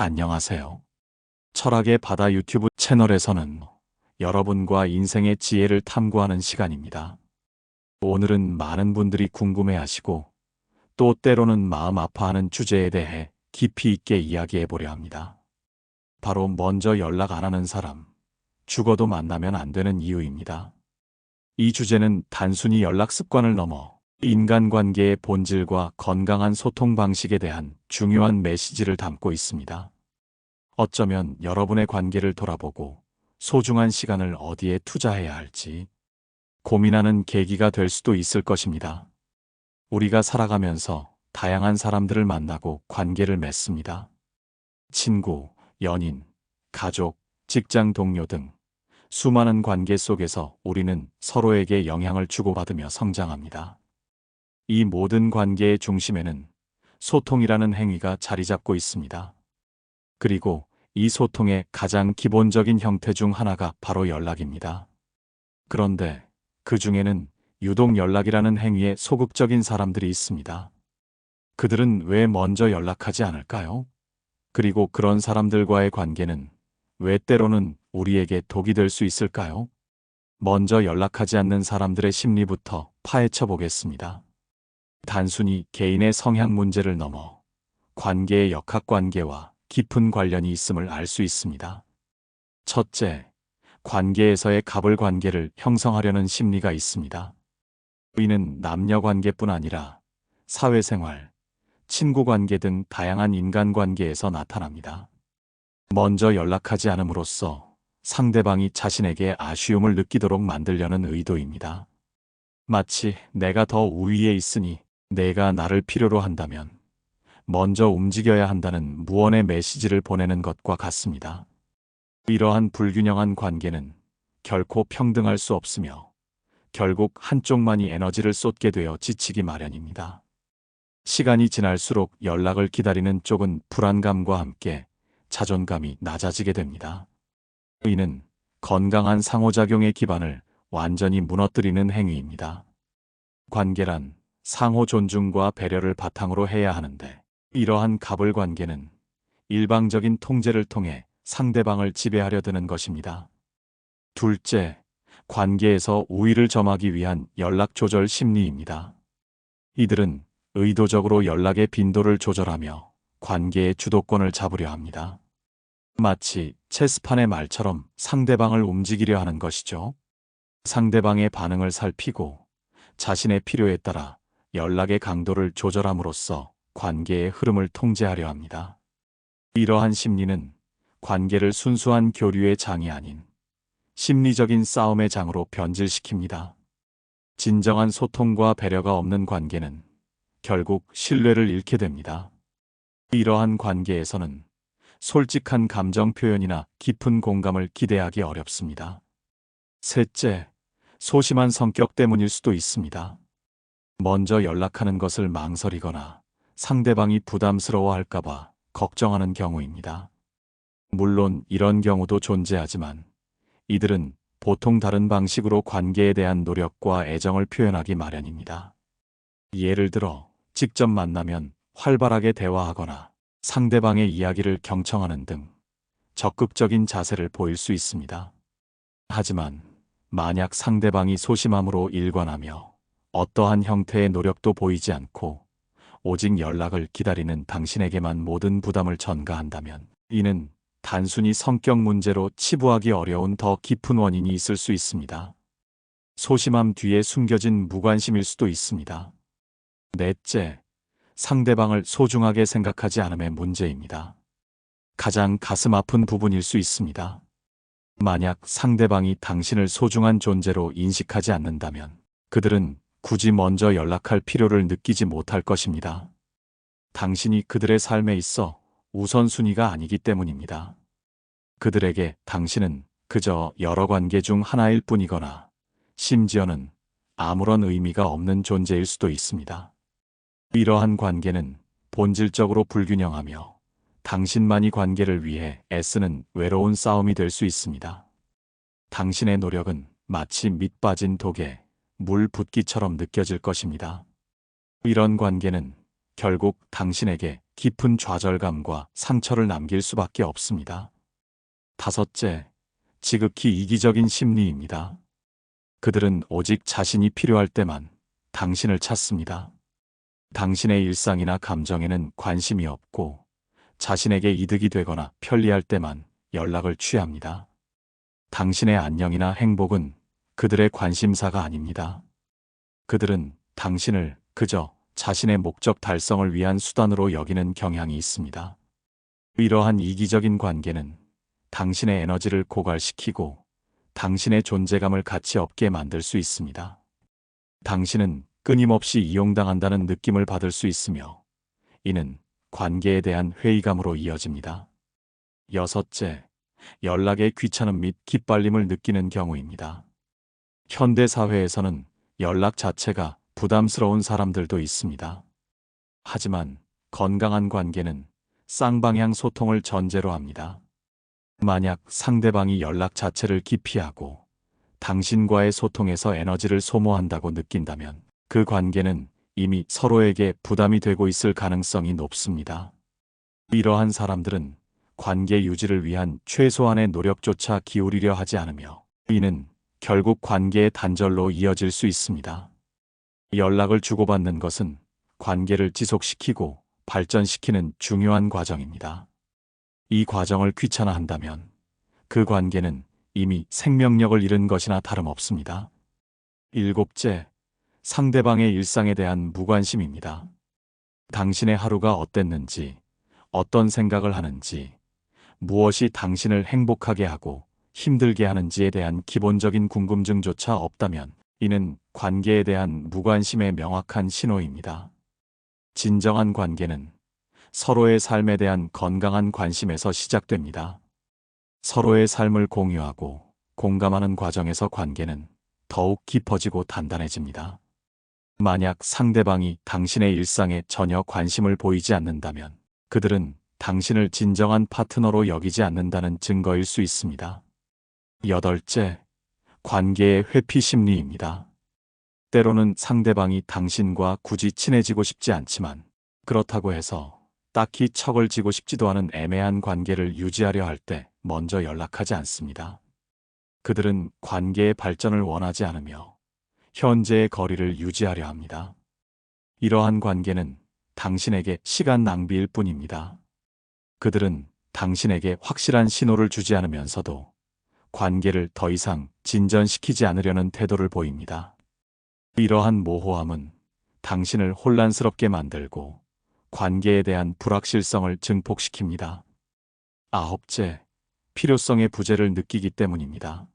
안녕하세요. 철학의 바다 유튜브 채널에서는 여러분과 인생의 지혜를 탐구하는 시간입니다. 오늘은 많은 분들이 궁금해하시고 또 때로는 마음 아파하는 주제에 대해 깊이 있게 이야기해 보려 합니다. 바로 먼저 연락 안 하는 사람, 죽어도 만나면 안 되는 이유입니다. 이 주제는 단순히 연락 습관을 넘어 인간관계의 본질과 건강한 소통 방식에 대한 중요한 메시지를 담고 있습니다. 어쩌면 여러분의 관계를 돌아보고 소중한 시간을 어디에 투자해야 할지 고민하는 계기가 될 수도 있을 것입니다. 우리가 살아가면서 다양한 사람들을 만나고 관계를 맺습니다. 친구, 연인, 가족, 직장 동료 등 수많은 관계 속에서 우리는 서로에게 영향을 주고받으며 성장합니다. 이 모든 관계의 중심에는 소통이라는 행위가 자리 잡고 있습니다. 그리고 이 소통의 가장 기본적인 형태 중 하나가 바로 연락입니다. 그런데 그 중에는 유독 연락이라는 행위에 소극적인 사람들이 있습니다. 그들은 왜 먼저 연락하지 않을까요? 그리고 그런 사람들과의 관계는 왜 때로는 우리에게 독이 될 수 있을까요? 먼저 연락하지 않는 사람들의 심리부터 파헤쳐 보겠습니다. 단순히 개인의 성향 문제를 넘어 관계의 역학관계와 깊은 관련이 있음을 알 수 있습니다. 첫째, 관계에서의 갑을관계를 형성하려는 심리가 있습니다. 이는 남녀관계뿐 아니라 사회생활, 친구관계 등 다양한 인간관계에서 나타납니다. 먼저 연락하지 않음으로써 상대방이 자신에게 아쉬움을 느끼도록 만들려는 의도입니다. 마치 내가 더 우위에 있으니 내가 나를 필요로 한다면 먼저 움직여야 한다는 무언의 메시지를 보내는 것과 같습니다. 이러한 불균형한 관계는 결코 평등할 수 없으며 결국 한쪽만이 에너지를 쏟게 되어 지치기 마련입니다. 시간이 지날수록 연락을 기다리는 쪽은 불안감과 함께 자존감이 낮아지게 됩니다. 이는 건강한 상호작용의 기반을 완전히 무너뜨리는 행위입니다. 관계란 상호 존중과 배려를 바탕으로 해야 하는데 이러한 갑을관계는 일방적인 통제를 통해 상대방을 지배하려 드는 것입니다. 둘째, 관계에서 우위를 점하기 위한 연락 조절 심리입니다. 이들은 의도적으로 연락의 빈도를 조절하며 관계의 주도권을 잡으려 합니다. 마치 체스판의 말처럼 상대방을 움직이려 하는 것이죠. 상대방의 반응을 살피고 자신의 필요에 따라 연락의 강도를 조절함으로써 관계의 흐름을 통제하려 합니다. 이러한 심리는 관계를 순수한 교류의 장이 아닌 심리적인 싸움의 장으로 변질시킵니다. 진정한 소통과 배려가 없는 관계는 결국 신뢰를 잃게 됩니다. 이러한 관계에서는 솔직한 감정 표현이나 깊은 공감을 기대하기 어렵습니다. 셋째, 소심한 성격 때문일 수도 있습니다. 먼저 연락하는 것을 망설이거나 상대방이 부담스러워할까봐 걱정하는 경우입니다. 물론 이런 경우도 존재하지만 이들은 보통 다른 방식으로 관계에 대한 노력과 애정을 표현하기 마련입니다. 예를 들어 직접 만나면 활발하게 대화하거나 상대방의 이야기를 경청하는 등 적극적인 자세를 보일 수 있습니다. 하지만 만약 상대방이 소심함으로 일관하며 어떠한 형태의 노력도 보이지 않고 오직 연락을 기다리는 당신에게만 모든 부담을 전가한다면 이는 단순히 성격 문제로 치부하기 어려운 더 깊은 원인이 있을 수 있습니다. 소심함 뒤에 숨겨진 무관심일 수도 있습니다. 넷째, 상대방을 소중하게 생각하지 않음의 문제입니다. 가장 가슴 아픈 부분일 수 있습니다. 만약 상대방이 당신을 소중한 존재로 인식하지 않는다면 그들은 굳이 먼저 연락할 필요를 느끼지 못할 것입니다. 당신이 그들의 삶에 있어 우선순위가 아니기 때문입니다. 그들에게 당신은 그저 여러 관계 중 하나일 뿐이거나 심지어는 아무런 의미가 없는 존재일 수도 있습니다. 이러한 관계는 본질적으로 불균형하며 당신만이 관계를 위해 애쓰는 외로운 싸움이 될 수 있습니다. 당신의 노력은 마치 밑 빠진 독에 물 붓기처럼 느껴질 것입니다. 이런 관계는 결국 당신에게 깊은 좌절감과 상처를 남길 수밖에 없습니다. 다섯째, 지극히 이기적인 심리입니다. 그들은 오직 자신이 필요할 때만 당신을 찾습니다. 당신의 일상이나 감정에는 관심이 없고 자신에게 이득이 되거나 편리할 때만 연락을 취합니다. 당신의 안녕이나 행복은 그들의 관심사가 아닙니다. 그들은 당신을 그저 자신의 목적 달성을 위한 수단으로 여기는 경향이 있습니다. 이러한 이기적인 관계는 당신의 에너지를 고갈시키고 당신의 존재감을 가치 없게 만들 수 있습니다. 당신은 끊임없이 이용당한다는 느낌을 받을 수 있으며 이는 관계에 대한 회의감으로 이어집니다. 여섯째, 연락의 귀찮음 및 기빨림을 느끼는 경우입니다. 현대 사회에서는 연락 자체가 부담스러운 사람들도 있습니다. 하지만 건강한 관계는 쌍방향 소통을 전제로 합니다. 만약 상대방이 연락 자체를 기피하고 당신과의 소통에서 에너지를 소모한다고 느낀다면 그 관계는 이미 서로에게 부담이 되고 있을 가능성이 높습니다. 이러한 사람들은 관계 유지를 위한 최소한의 노력조차 기울이려 하지 않으며 이는 결국 관계의 단절로 이어질 수 있습니다. 연락을 주고받는 것은 관계를 지속시키고 발전시키는 중요한 과정입니다. 이 과정을 귀찮아한다면 그 관계는 이미 생명력을 잃은 것이나 다름없습니다. 일곱째, 상대방의 일상에 대한 무관심입니다. 당신의 하루가 어땠는지, 어떤 생각을 하는지, 무엇이 당신을 행복하게 하고 힘들게 하는지에 대한 기본적인 궁금증조차 없다면 이는 관계에 대한 무관심의 명확한 신호입니다. 진정한 관계는 서로의 삶에 대한 건강한 관심에서 시작됩니다. 서로의 삶을 공유하고 공감하는 과정에서 관계는 더욱 깊어지고 단단해집니다. 만약 상대방이 당신의 일상에 전혀 관심을 보이지 않는다면 그들은 당신을 진정한 파트너로 여기지 않는다는 증거일 수 있습니다. 여덟째, 관계의 회피 심리입니다. 때로는 상대방이 당신과 굳이 친해지고 싶지 않지만 그렇다고 해서 딱히 척을 지고 싶지도 않은 애매한 관계를 유지하려 할 때 먼저 연락하지 않습니다. 그들은 관계의 발전을 원하지 않으며 현재의 거리를 유지하려 합니다. 이러한 관계는 당신에게 시간 낭비일 뿐입니다. 그들은 당신에게 확실한 신호를 주지 않으면서도 관계를 더 이상 진전시키지 않으려는 태도를 보입니다. 이러한 모호함은 당신을 혼란스럽게 만들고 관계에 대한 불확실성을 증폭시킵니다. 아홉째, 필요성의 부재를 느끼기 때문입니다.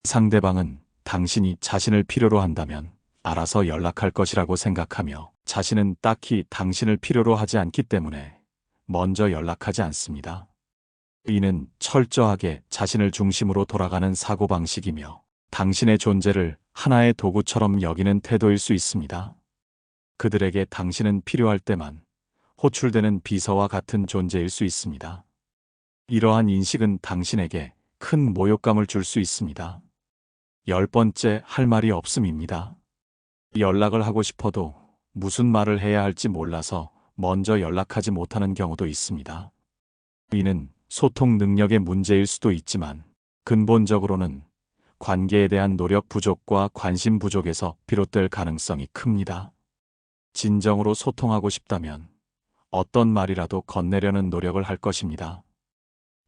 상대방은 당신이 자신을 필요로 한다면 알아서 연락할 것이라고 생각하며 자신은 딱히 당신을 필요로 하지 않기 때문에 먼저 연락하지 않습니다. 이는 철저하게 자신을 중심으로 돌아가는 사고방식이며 당신의 존재를 하나의 도구처럼 여기는 태도일 수 있습니다. 그들에게 당신은 필요할 때만 호출되는 비서와 같은 존재일 수 있습니다. 이러한 인식은 당신에게 큰 모욕감을 줄 수 있습니다. 열 번째, 할 말이 없음입니다. 연락을 하고 싶어도 무슨 말을 해야 할지 몰라서 먼저 연락하지 못하는 경우도 있습니다. 이는 소통 능력의 문제일 수도 있지만 근본적으로는 관계에 대한 노력 부족과 관심 부족에서 비롯될 가능성이 큽니다. 진정으로 소통하고 싶다면 어떤 말이라도 건네려는 노력을 할 것입니다.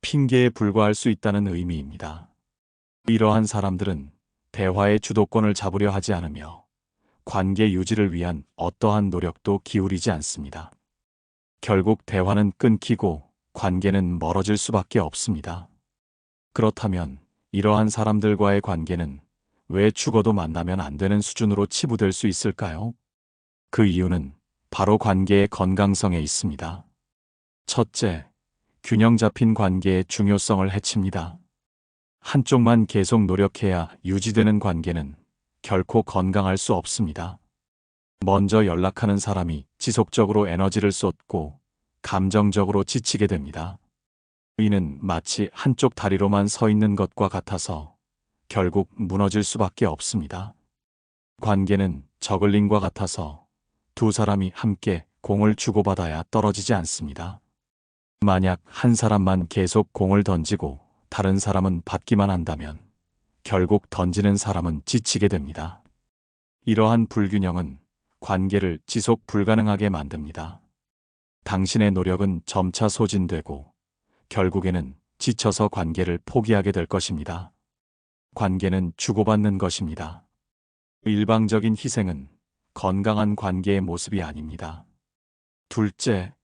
핑계에 불과할 수 있다는 의미입니다. 이러한 사람들은 대화의 주도권을 잡으려 하지 않으며 관계 유지를 위한 어떠한 노력도 기울이지 않습니다. 결국 대화는 끊기고 관계는 멀어질 수밖에 없습니다. 그렇다면 이러한 사람들과의 관계는 왜 죽어도 만나면 안 되는 수준으로 치부될 수 있을까요? 그 이유는 바로 관계의 건강성에 있습니다. 첫째, 균형 잡힌 관계의 중요성을 해칩니다. 한쪽만 계속 노력해야 유지되는 관계는 결코 건강할 수 없습니다. 먼저 연락하는 사람이 지속적으로 에너지를 쏟고 감정적으로 지치게 됩니다. 이는 마치 한쪽 다리로만 서 있는 것과 같아서 결국 무너질 수밖에 없습니다. 관계는 저글링과 같아서 두 사람이 함께 공을 주고받아야 떨어지지 않습니다. 만약 한 사람만 계속 공을 던지고 다른 사람은 받기만 한다면 결국 던지는 사람은 지치게 됩니다. 이러한 불균형은 관계를 지속 불가능하게 만듭니다. 당신의 노력은 점차 소진되고 결국에는 지쳐서 관계를 포기하게 될 것입니다. 관계는 주고받는 것입니다. 일방적인 희생은 건강한 관계의 모습이 아닙니다. 둘째,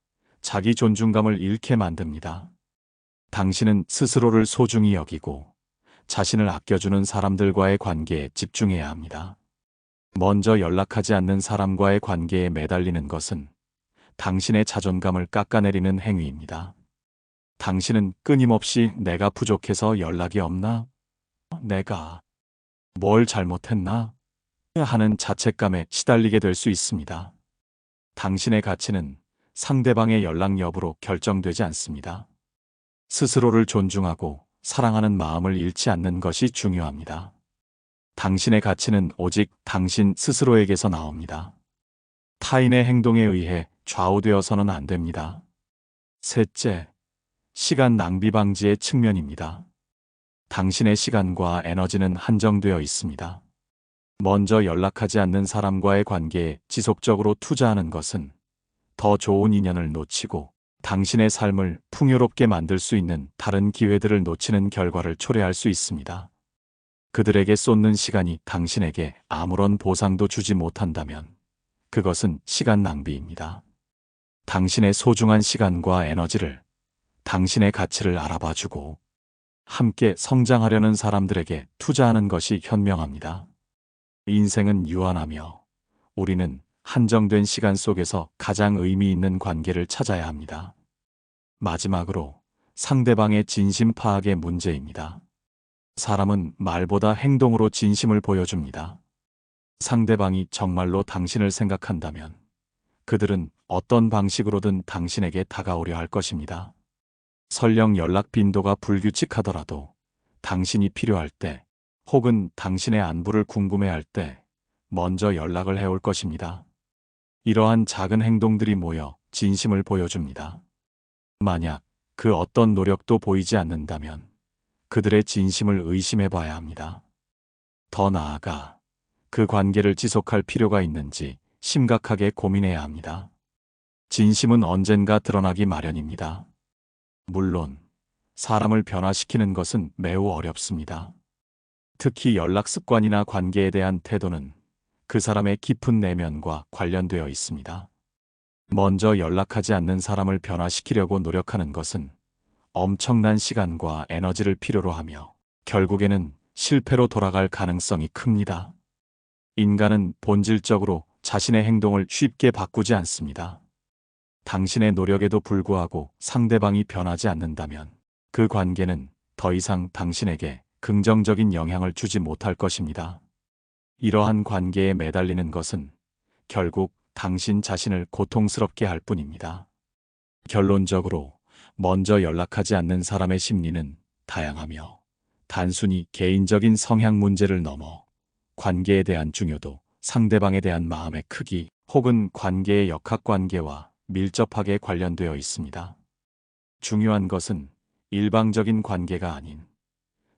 자기 존중감을 잃게 만듭니다. 당신은 스스로를 소중히 여기고 자신을 아껴주는 사람들과의 관계에 집중해야 합니다. 먼저 연락하지 않는 사람과의 관계에 매달리는 것은 당신의 자존감을 깎아내리는 행위입니다. 당신은 끊임없이 내가 부족해서 연락이 없나? 내가 뭘 잘못했나? 하는 자책감에 시달리게 될 수 있습니다. 당신의 가치는 상대방의 연락 여부로 결정되지 않습니다. 스스로를 존중하고 사랑하는 마음을 잃지 않는 것이 중요합니다. 당신의 가치는 오직 당신 스스로에게서 나옵니다. 타인의 행동에 의해 좌우되어서는 안 됩니다. 셋째, 시간 낭비 방지의 측면입니다. 당신의 시간과 에너지는 한정되어 있습니다. 먼저 연락하지 않는 사람과의 관계에 지속적으로 투자하는 것은 더 좋은 인연을 놓치고 당신의 삶을 풍요롭게 만들 수 있는 다른 기회들을 놓치는 결과를 초래할 수 있습니다. 그들에게 쏟는 시간이 당신에게 아무런 보상도 주지 못한다면 그것은 시간 낭비입니다. 당신의 소중한 시간과 에너지를, 당신의 가치를 알아봐주고 함께 성장하려는 사람들에게 투자하는 것이 현명합니다. 인생은 유한하며 우리는 한정된 시간 속에서 가장 의미 있는 관계를 찾아야 합니다. 마지막으로 상대방의 진심 파악의 문제입니다. 사람은 말보다 행동으로 진심을 보여줍니다. 상대방이 정말로 당신을 생각한다면 그들은 어떤 방식으로든 당신에게 다가오려 할 것입니다. 설령 연락 빈도가 불규칙하더라도 당신이 필요할 때 혹은 당신의 안부를 궁금해할 때 먼저 연락을 해올 것입니다. 이러한 작은 행동들이 모여 진심을 보여줍니다. 만약 그 어떤 노력도 보이지 않는다면 그들의 진심을 의심해 봐야 합니다. 더 나아가 그 관계를 지속할 필요가 있는지 심각하게 고민해야 합니다. 진심은 언젠가 드러나기 마련입니다. 물론 사람을 변화시키는 것은 매우 어렵습니다. 특히 연락 습관이나 관계에 대한 태도는 그 사람의 깊은 내면과 관련되어 있습니다. 먼저 연락하지 않는 사람을 변화시키려고 노력하는 것은 엄청난 시간과 에너지를 필요로 하며 결국에는 실패로 돌아갈 가능성이 큽니다. 인간은 본질적으로 자신의 행동을 쉽게 바꾸지 않습니다. 당신의 노력에도 불구하고 상대방이 변하지 않는다면 그 관계는 더 이상 당신에게 긍정적인 영향을 주지 못할 것입니다. 이러한 관계에 매달리는 것은 결국 당신 자신을 고통스럽게 할 뿐입니다. 결론적으로 먼저 연락하지 않는 사람의 심리는 다양하며 단순히 개인적인 성향 문제를 넘어 관계에 대한 중요도, 상대방에 대한 마음의 크기 혹은 관계의 역학관계와 밀접하게 관련되어 있습니다. 중요한 것은 일방적인 관계가 아닌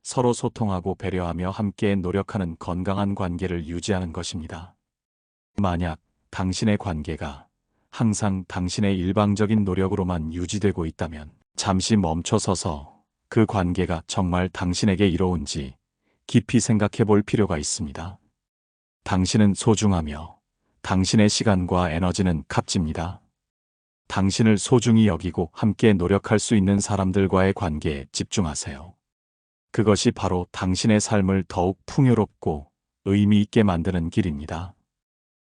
서로 소통하고 배려하며 함께 노력하는 건강한 관계를 유지하는 것입니다. 만약 당신의 관계가 항상 당신의 일방적인 노력으로만 유지되고 있다면 잠시 멈춰서서 그 관계가 정말 당신에게 이로운지 깊이 생각해 볼 필요가 있습니다. 당신은 소중하며 당신의 시간과 에너지는 값집니다. 당신을 소중히 여기고 함께 노력할 수 있는 사람들과의 관계에 집중하세요. 그것이 바로 당신의 삶을 더욱 풍요롭고 의미 있게 만드는 길입니다.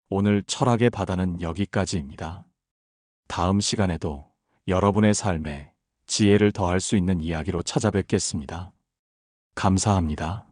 오늘 철학의 바다는 여기까지입니다. 다음 시간에도 여러분의 삶에 지혜를 더할 수 있는 이야기로 찾아뵙겠습니다. 감사합니다.